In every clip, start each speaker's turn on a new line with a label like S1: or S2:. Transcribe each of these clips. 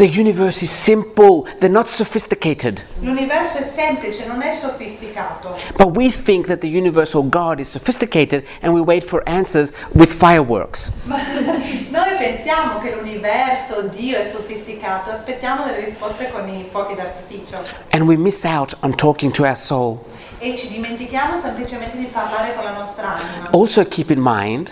S1: The universe is simple, they're not sophisticated.
S2: L'universo è semplice, non è sofisticato.
S1: But we think that the universe or God is sophisticated and we wait for answers with fireworks.
S2: Ma noi pensiamo che l'universo, Dio è sofisticato, aspettiamo delle risposte con i fuochi d'artificio.
S1: And we miss out on talking to our soul.
S2: E ci dimentichiamo semplicemente di parlare con la nostra anima.
S1: Also keep in mind,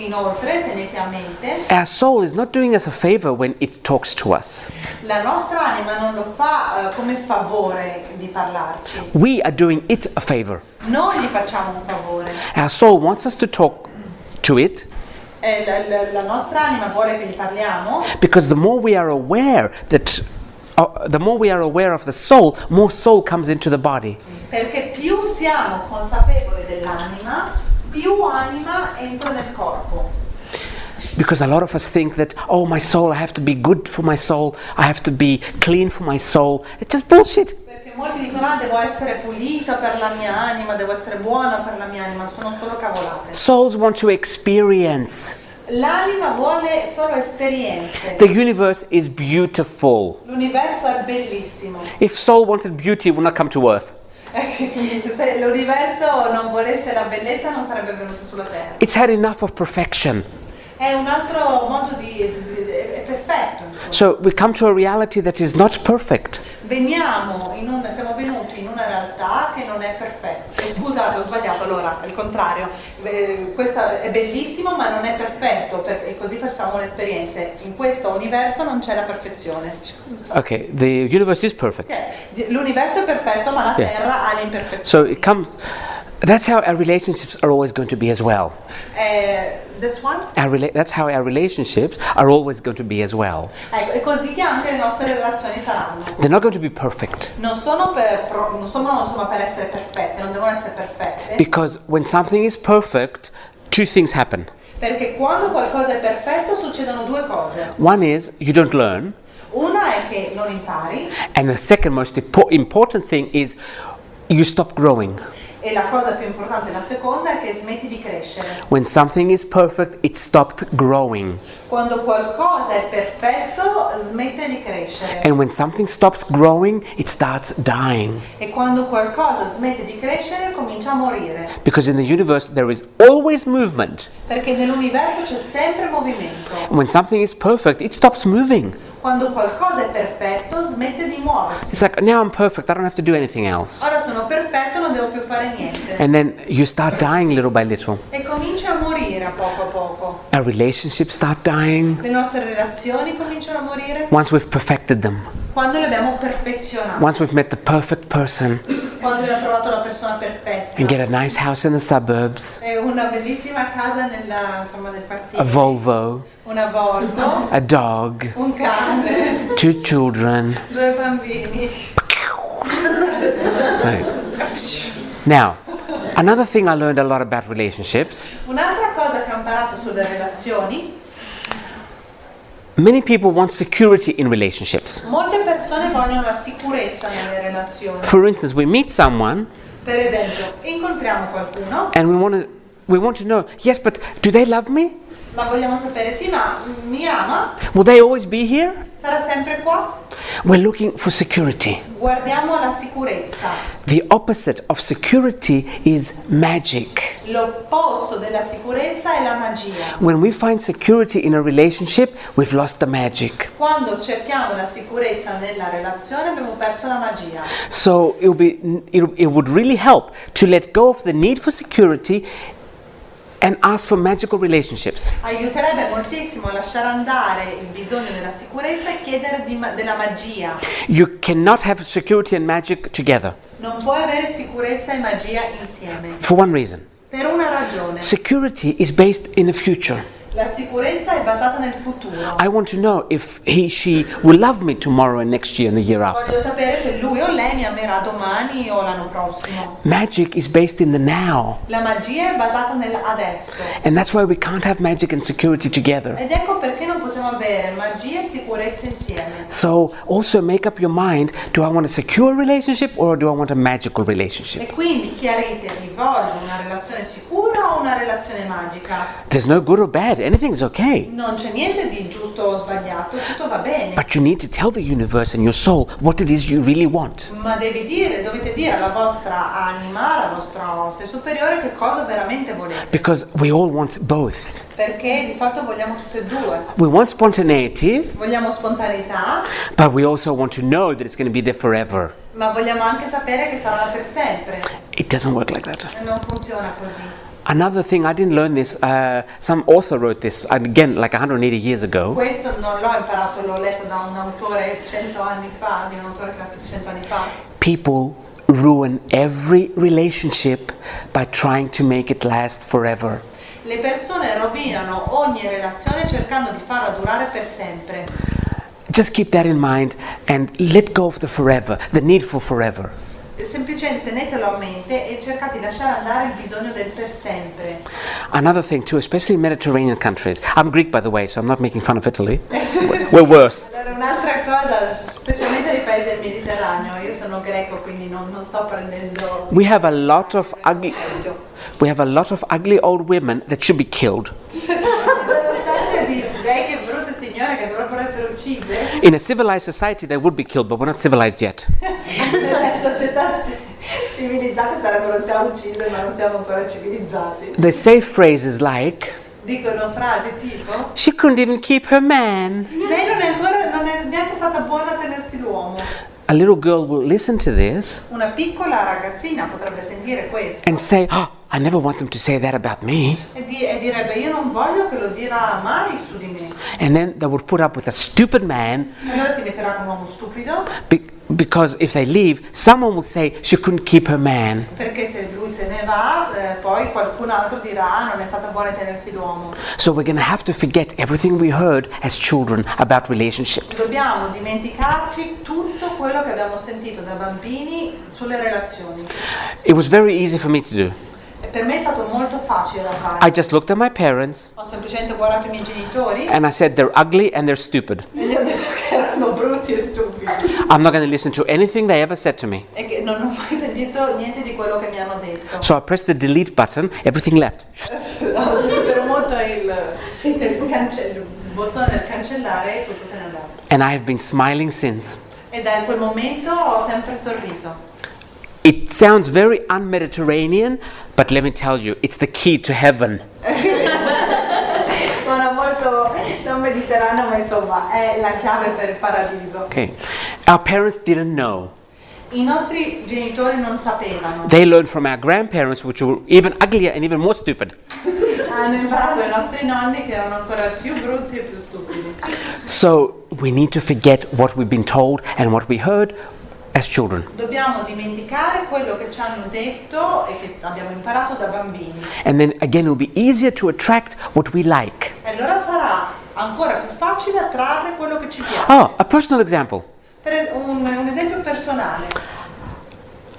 S2: Inoltre, tenete a mente,
S1: our soul is not doing us a favor when it talks to us.
S2: la nostra anima non lo fa come favore di parlarci.
S1: We are doing it a favor.
S2: Noi gli facciamo un favore.
S1: Our soul wants us to talk to it
S2: La nostra anima vuole che gli parliamo
S1: because the more we are aware that the more we are aware of the soul, more soul comes into the body.
S2: perché più siamo consapevoli dell'anima, più anima entra nel corpo.
S1: Because a lot of us think that, oh, my soul, I have to be good for my soul, I have to be clean for my soul. It's just bullshit.
S2: Perché molti dicono, devo essere pulito per la mia anima, devo essere buono per la mia anima, sono solo cavolate.
S1: Souls want to experience.
S2: L'anima vuole solo esperienze.
S1: The universe is beautiful.
S2: L'universo è bellissimo.
S1: If soul wanted beauty, it would not come to earth.
S2: Se l'universo non volesse la bellezza non sarebbe venuto sulla terra.
S1: It's had enough of perfection.
S2: È un altro modo è perfetto. Insomma.
S1: So we come to a reality that is not perfect.
S2: Siamo venuti in una realtà che non è perfetta. Scusate, ho sbagliato, allora, al contrario. Questo è bellissimo ma non è perfetto, e così facciamo le esperienze. In questo universo non c'è la perfezione.
S1: Okay, the universe is perfect.
S2: L'universo è perfetto ma la
S1: Yeah.
S2: terra ha le imperfezioni.
S1: So it comes. That's how our relationships are always going to be as well.
S2: That's one?
S1: That's how our relationships are always going to be as well.
S2: Ecco, è così che anche le nostre relazioni saranno.
S1: They're not going to be perfect.
S2: Non sono insomma, per essere perfette, non devono essere perfette.
S1: Because when something is perfect, two things happen.
S2: Perché quando qualcosa è perfetto succedono due cose.
S1: One is you don't learn,
S2: Una è che non impari
S1: and the second most important thing is you stop growing.
S2: e la cosa più importante, la seconda, è che smetti di crescere.
S1: When something is perfect, it stopped growing.
S2: Quando qualcosa è perfetto, smette di crescere.
S1: And when something stops growing, it starts dying.
S2: E quando qualcosa smette di crescere, comincia a morire.
S1: Because in the universe there is always movement.
S2: Perché nell'universo c'è sempre movimento.
S1: When something is perfect, it stops moving.
S2: Quando qualcosa è perfetto, smette di muoversi.
S1: It's like, now I'm perfect, I don't have to do anything else.
S2: Ora sono perfetto, non devo più fare niente.
S1: And then you start dying little by little.
S2: E comincia a morire a poco.
S1: Our relationships start dying
S2: Le nostre relazioni cominciano a morire
S1: once we've perfected them.
S2: quando le abbiamo perfezionate.
S1: Once we've met the perfect person
S2: Quando abbiamo trovato la persona perfetta.
S1: and get a nice house in the suburbs,
S2: È una bellissima casa del quartiere.
S1: a Volvo,
S2: Una Volvo,
S1: a dog,
S2: un cane,
S1: 2 children.
S2: 2 bambini.
S1: Right. Now, another thing I learned a lot about relationships,
S2: Un'altra cosa che ho imparato sulle relazioni,
S1: many people want security in relationships.
S2: molte persone vogliono la sicurezza nelle relazioni.
S1: For instance, we meet someone
S2: Per esempio, incontriamo qualcuno,
S1: and we want to know, yes, but do they love me?
S2: ma vogliamo sapere, sì, ma mi ama?
S1: Will they always be here?
S2: Sarà sempre qua?
S1: We're looking for security.
S2: Guardiamo la sicurezza.
S1: The opposite of security is magic.
S2: L'opposto della sicurezza è la magia.
S1: When we find security in a relationship, we've lost the magic.
S2: Quando cerchiamo la sicurezza nella relazione abbiamo perso la magia.
S1: So it would really help to let go of the need for security and ask for magical relationships.
S2: Aiuterebbe moltissimo a lasciare andare il bisogno della sicurezza e chiedere della magia.
S1: You cannot have security and magic together
S2: Non puoi avere sicurezza e magia insieme.
S1: for one reason.
S2: Per una ragione.
S1: Security is based in the future.
S2: La sicurezza è basata nel futuro.
S1: I want to know if she will love me tomorrow and next year and the year after.
S2: Voglio sapere se lui o lei mi amerà domani o l'anno prossimo.
S1: Magic is based in the now.
S2: La magia è basata nell'adesso.
S1: And that's why we can't have magic and security together.
S2: Ed ecco perché non possiamo avere magia e sicurezza insieme.
S1: So also make up your mind, do I want a secure relationship or do I want a magical relationship?
S2: E quindi chiaritevi, voglio una relazione sicura o una relazione magica?
S1: There's no good or bad. Anything's okay.
S2: Non c'è niente di giusto o sbagliato, tutto va bene.
S1: But you need to tell the universe and your soul what it is you really want.
S2: Ma dovete dire alla vostra anima, al vostro sé superiore che cosa veramente volete.
S1: Because we all want both.
S2: Perché di solito vogliamo tutte e due.
S1: We want spontaneity,
S2: Vogliamo spontaneità,
S1: but we also want to know that it's going to be there forever.
S2: ma vogliamo anche sapere che sarà là per sempre.
S1: It doesn't work like that.
S2: E non funziona così.
S1: Another thing, I didn't learn this, some author wrote this, again, like 180 years ago.
S2: Questo non l'ho imparato, l'ho letto da un autore 100 anni fa, di un autore che ha scritto 100 anni fa.
S1: People ruin every relationship by trying to make it last forever.
S2: Le persone rovinano ogni relazione cercando di farla durare per sempre.
S1: Just keep that in mind and let go of the forever, the need for forever.
S2: Semplicemente tenetelo a mente e cercate di lasciare andare il bisogno del per sempre.
S1: Another thing too, especially in Mediterranean countries. I'm Greek, by the way, so I'm not making fun of Italy. We're worse.
S2: Allora, un'altra cosa, specialmente nei paesi del Mediterraneo, io sono greco, quindi non sto prendendo
S1: We have a lot of ugly old women that should be killed.
S2: Ci sono state di vecchie brutte signore che dovrebbero essere uccise.
S1: In a civilized society, they would be killed, but we're not civilized yet.
S2: Nelle società civilizzate sarebbero già uccise, ma non siamo ancora civilizzati.
S1: They say phrases like,
S2: Dicono frasi tipo:
S1: "She couldn't even keep her man."
S2: lei non è neanche stata buona a tenersi l'uomo.
S1: A little girl will listen to this
S2: Una piccola ragazzina potrebbe sentire questo
S1: and say, "Oh, I never want them to say that about me."
S2: e direbbe: io non voglio che lo dirà mai su di me.
S1: And then they would put up with a stupid man
S2: Allora si metterà con un uomo stupido,
S1: because if they leave, someone will say she couldn't keep her man.
S2: perché se lui se ne va, poi qualcun altro dirà: non è stata buona a tenersi l'uomo.
S1: So we're going to have to forget everything we heard as children about relationships.
S2: Dobbiamo dimenticarci tutto quello che abbiamo sentito da bambini sulle relazioni.
S1: It was very easy for me to do.
S2: E per me è stato molto facile da fare.
S1: I just looked at my parents
S2: Ho semplicemente guardato i miei genitori
S1: and I said they're ugly and they're stupid.
S2: e gli ho detto che erano brutti e stupidi
S1: I'm not going to listen to anything they ever said to me.
S2: e che non ho mai sentito niente di quello che mi hanno detto.
S1: So I pressed the delete button, everything left.
S2: Ho premuto il bottone del cancellare e tutto se n'è andato.
S1: And I have been smiling since.
S2: E da quel momento ho sempre sorriso.
S1: It sounds very un-Mediterranean, but let me tell you, it's the key to heaven.
S2: Suona molto non mediterraneo, ma insomma è la chiave per il paradiso.
S1: Okay. Our parents didn't know.
S2: I nostri genitori non sapevano.
S1: They learned from our grandparents, which were even uglier and even more stupid.
S2: Hanno imparato ai nostri nonni che erano ancora più brutti e più stupidi.
S1: So we need to forget what we've been told and what we heard as children.
S2: Dobbiamo dimenticare quello che ci hanno detto e che abbiamo imparato da bambini.
S1: And then again, it will be easier to attract what we like.
S2: E allora sarà ancora più facile attrarre quello che ci piace.
S1: Oh, a personal example.
S2: Un esempio personale.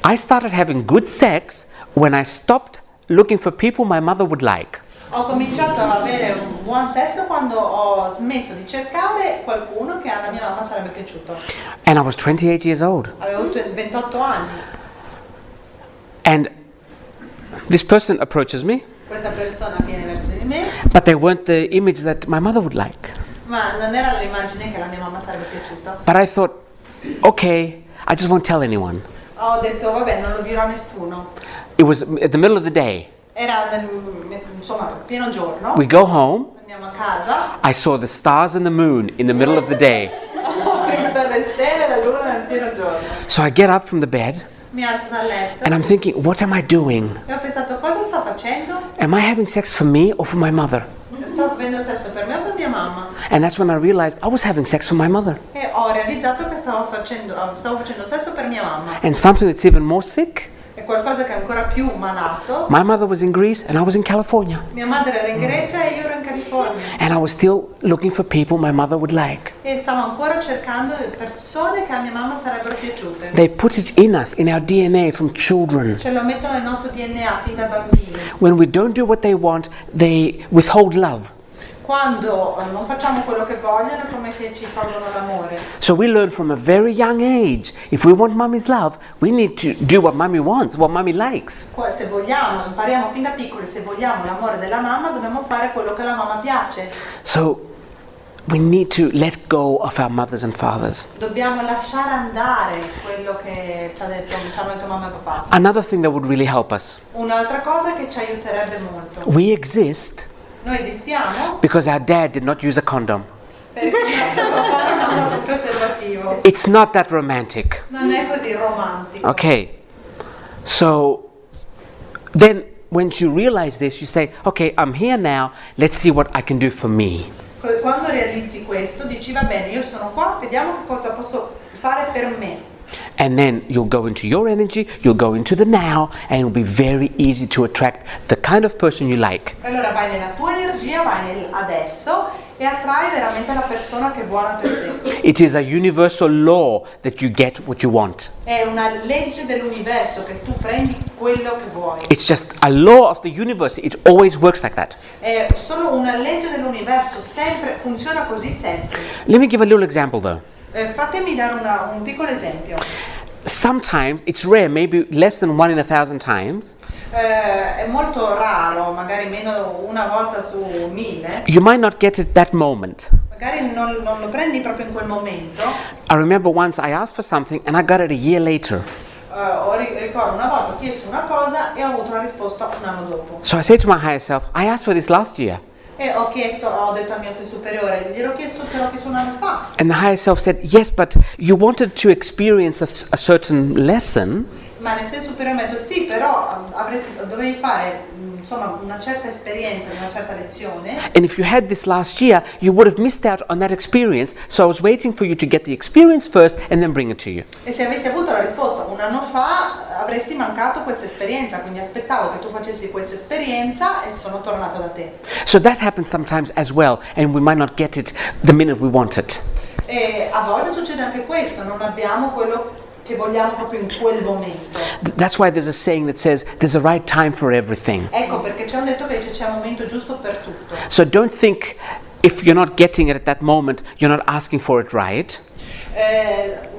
S1: I started having good sex when I stopped looking for people my mother would like.
S2: Ho cominciato a avere un buon sesso quando ho smesso di cercare qualcuno che alla mia mamma sarebbe piaciuto.
S1: And I was 28 years old.
S2: Avevo 28 anni.
S1: And this person approaches me,
S2: Questa persona viene verso di me,
S1: but they weren't the image that my mother would like.
S2: ma non era l'immagine che alla mia mamma sarebbe piaciuta.
S1: But I thought, okay, I just won't tell anyone.
S2: Ho detto, vabbè, non lo dirò a nessuno.
S1: It was at the middle of the day.
S2: Era insomma pieno giorno.
S1: We go home.
S2: Andiamo a casa.
S1: I saw the stars and the moon in the middle of the day.
S2: Ho visto le stelle e la luna nel pieno giorno.
S1: So I get up from the bed
S2: Mi alzo dal letto
S1: and I'm thinking, what am I doing?
S2: e ho pensato, cosa sto facendo?
S1: Am I having sex for me or for my mother?
S2: Sto avendo sesso per me o per mia mamma?
S1: And that's when I realized I was having sex for my mother.
S2: E ho realizzato che stavo facendo sesso per mia mamma.
S1: And something that's even more sick,
S2: È qualcosa che è ancora più malato.
S1: my mother was in Greece and I was in California.
S2: Mia madre era in Grecia e io ero in California.
S1: And I was still looking for people my mother would like.
S2: E stavo ancora cercando persone che a mia mamma sarebbero piaciute.
S1: They put it in us, in our DNA from children.
S2: Ce lo mettono nel nostro DNA fin da bambini.
S1: When we don't do what they want, they withhold love.
S2: Quando non facciamo quello che vogliono è come che ci tolgono l'amore.
S1: So we learn from a very young age, if we want mommy's love, we need to do what mommy wants, what mommy likes.
S2: Se vogliamo, impariamo fin da piccoli, se vogliamo l'amore della mamma dobbiamo fare quello che alla mamma piace.
S1: So we need to let go of our mothers and fathers.
S2: Dobbiamo lasciare andare quello che ci hanno detto mamma e papà.
S1: Another thing that would really help us.
S2: Un'altra cosa che ci aiuterebbe molto.
S1: We exist
S2: Noi esistiamo
S1: because our dad did not use a condom.
S2: perché il nostro papà non ha usato un preservativo.
S1: It's not that romantic.
S2: Non è così romantico.
S1: Okay. So then when you realize this, you say, okay, I'm here now, let's see what I can do for me.
S2: Quando realizzi questo, dici va bene, io sono qua, vediamo che cosa posso fare per me.
S1: And then you'll go into your energy, you'll go into the now, and it'll be very easy to attract the kind of person you like.
S2: Allora vai nella tua energia, vai nel adesso e attrai veramente la persona che è buona per te.
S1: It is a universal law that you get what you want.
S2: È una legge dell'universo che tu prendi quello che vuoi.
S1: It's just a law of the universe. It always works like that.
S2: È solo una legge dell'universo, sempre funziona così sempre.
S1: Let me give a little example though.
S2: Fatemi dare un piccolo esempio.
S1: Sometimes, it's rare, maybe less than 1 in 1,000 times,
S2: È molto raro, magari meno una volta su 1000.
S1: you might not get it that moment.
S2: Magari non lo prendi proprio in quel momento.
S1: I remember once I asked for something and I got it a year later.
S2: Ricordo una volta ho chiesto una cosa e ho avuto la risposta un anno dopo.
S1: So I said to my higher self, I asked for this last year.
S2: E ho detto al mio sé superiore, te l'ho chiesto un anno fa.
S1: And the higher self said, yes, but you wanted to experience a certain lesson.
S2: Ma nel sé superiore mi ha detto sì, però dovevi fare insomma una certa esperienza, una certa lezione.
S1: And if you had this last year, you would have missed out on that experience. So I was waiting for you to get the experience first and then bring it to you.
S2: E se avessi avuto la risposta un anno fa, avresti mancato questa esperienza, quindi aspettavo che tu facessi questa esperienza e sono tornato da te.
S1: So that happens sometimes as well, and we might not get it the minute we want it.
S2: E a volte succede anche questo, non abbiamo quello che vogliamo proprio in quel momento.
S1: That's why there's a saying that says there's a right time for everything.
S2: Ecco perché c'è un detto che dice c'è un momento giusto per tutto.
S1: So don't think if you're not getting it at that moment, you're not asking for it right.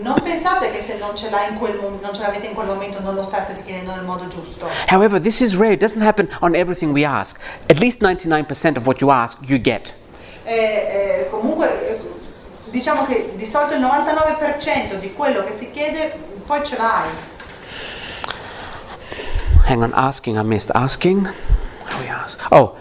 S2: Non pensate che se non ce l'avete in quel momento non lo state chiedendo nel modo giusto.
S1: However, this is rare. It doesn't happen on everything we ask. At least 99% of what you ask, you get.
S2: Comunque diciamo che di solito il 99% di quello che si chiede poi ce l'hai.
S1: Hang on, asking, I missed asking. How we ask? Oh,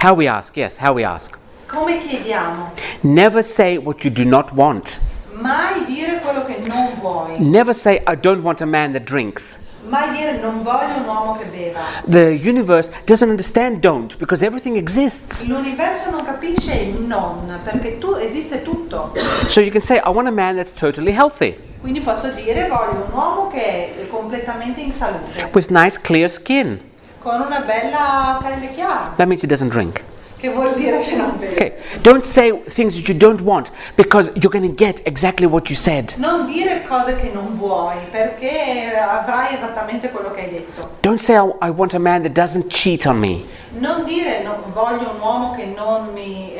S1: how we ask, yes, how we ask.
S2: Come chiediamo?
S1: Never say what you do not want.
S2: Mai dire quello che non vuoi.
S1: Never say, I don't want a man that drinks.
S2: Mai dire non voglio un uomo che beva.
S1: The universe doesn't understand don't because everything exists.
S2: L'universo non capisce il non perché esiste tutto.
S1: So you can say, I want a man that's totally healthy,
S2: Quindi posso dire voglio un uomo che è completamente in salute,
S1: with nice clear skin.
S2: con una bella pelle chiara,
S1: That means he doesn't drink.
S2: che vuol dire che non beve.
S1: Okay, don't say things that you don't want because you're going to get exactly what you said.
S2: Non dire cose che non vuoi perché avrai esattamente quello che hai detto.
S1: Don't say, I want a man that doesn't cheat on me.
S2: Non dire voglio un uomo che non mi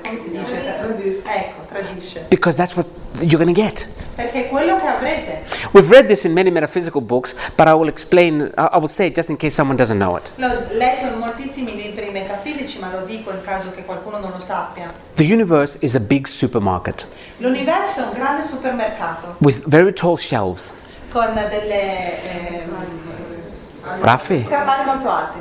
S2: come si dice? Ecco, tradisce.
S1: Because that's what you're going to get.
S2: Perché è quello che avrete.
S1: We've read this in many metaphysical books, but I will explain, I will say it just in case someone doesn't know it.
S2: L'ho letto in moltissimi libri metafisici, ma lo dico in caso che qualcuno non lo sappia.
S1: The universe is a big supermarket
S2: L'universo è un grande supermercato
S1: with very tall shelves.
S2: con delle
S1: Raffi.
S2: cavalli molto alti.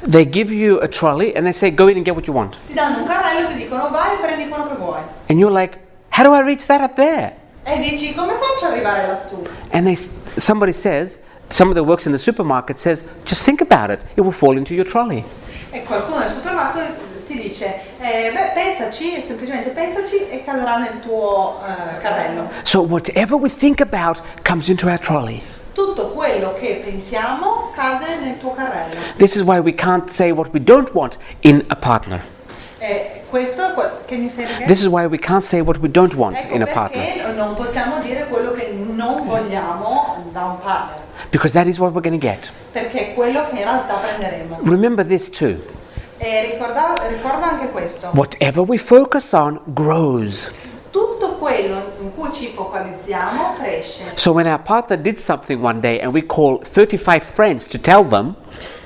S1: They give you a trolley and they say, go in and get what you want.
S2: Ti danno un carrello e ti dicono vai e prendi quello che vuoi.
S1: And you're like, how do I reach that up there?
S2: E dici come faccio ad arrivare lassù?
S1: And somebody says, someone that works in the supermarket says, just think about it. It will fall into your trolley.
S2: E qualcuno nel supermercato ti dice pensaci, semplicemente pensaci e cadrà nel tuo carrello.
S1: So whatever we think about comes into our trolley.
S2: Tutto quello che pensiamo cade nel tuo carrello.
S1: This is why we can't say what we don't want in a partner.
S2: Questo, can you say it again?
S1: This is why we can't say what we don't want in a partner.
S2: Perché non possiamo dire quello che non vogliamo da un partner,
S1: Because that is what we're going to get.
S2: perché è quello che in realtà prenderemo.
S1: Remember this too.
S2: E ricorda anche questo.
S1: Whatever we focus on grows.
S2: Tutto quello in cui ci focalizziamo cresce.
S1: So when our partner did something one day and we call 35 friends to tell them,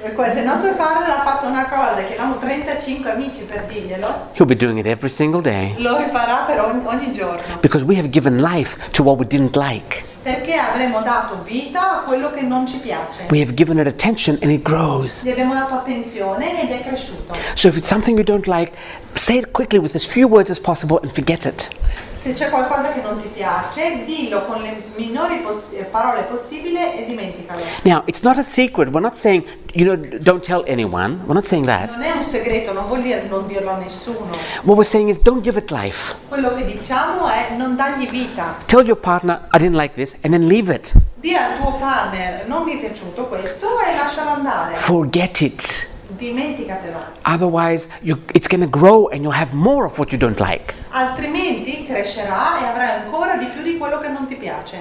S2: Se il nostro padre ha fatto una cosa e chiamiamo 35 amici per dirglielo,
S1: he'll be doing it every single day.
S2: lo rifarà per ogni giorno.
S1: Because we have given life to what we didn't like.
S2: Perché avremo dato vita a quello che non ci piace.
S1: We have given it attention and it grows.
S2: Gli abbiamo dato attenzione ed è cresciuto.
S1: So if it's something you don't like, say it quickly with as few words as possible and forget it.
S2: Se c'è qualcosa che non ti piace, dillo con le minori parole possibili e dimenticalo.
S1: Now, it's not a secret. We're not saying, don't tell anyone. We're not saying that.
S2: Non è un segreto, non vuol dire non dirlo a nessuno.
S1: What we're saying is don't give it life.
S2: Quello che diciamo è non dargli vita.
S1: Tell your partner, I didn't like this, and then leave it.
S2: Dì al tuo partner, non mi è piaciuto questo e lascialo andare.
S1: Forget it.
S2: Dimenticatelo.
S1: Otherwise, it's going to grow and you'll have more of what you don't like.
S2: Altrimenti crescerà e avrai ancora di più di quello che non ti piace.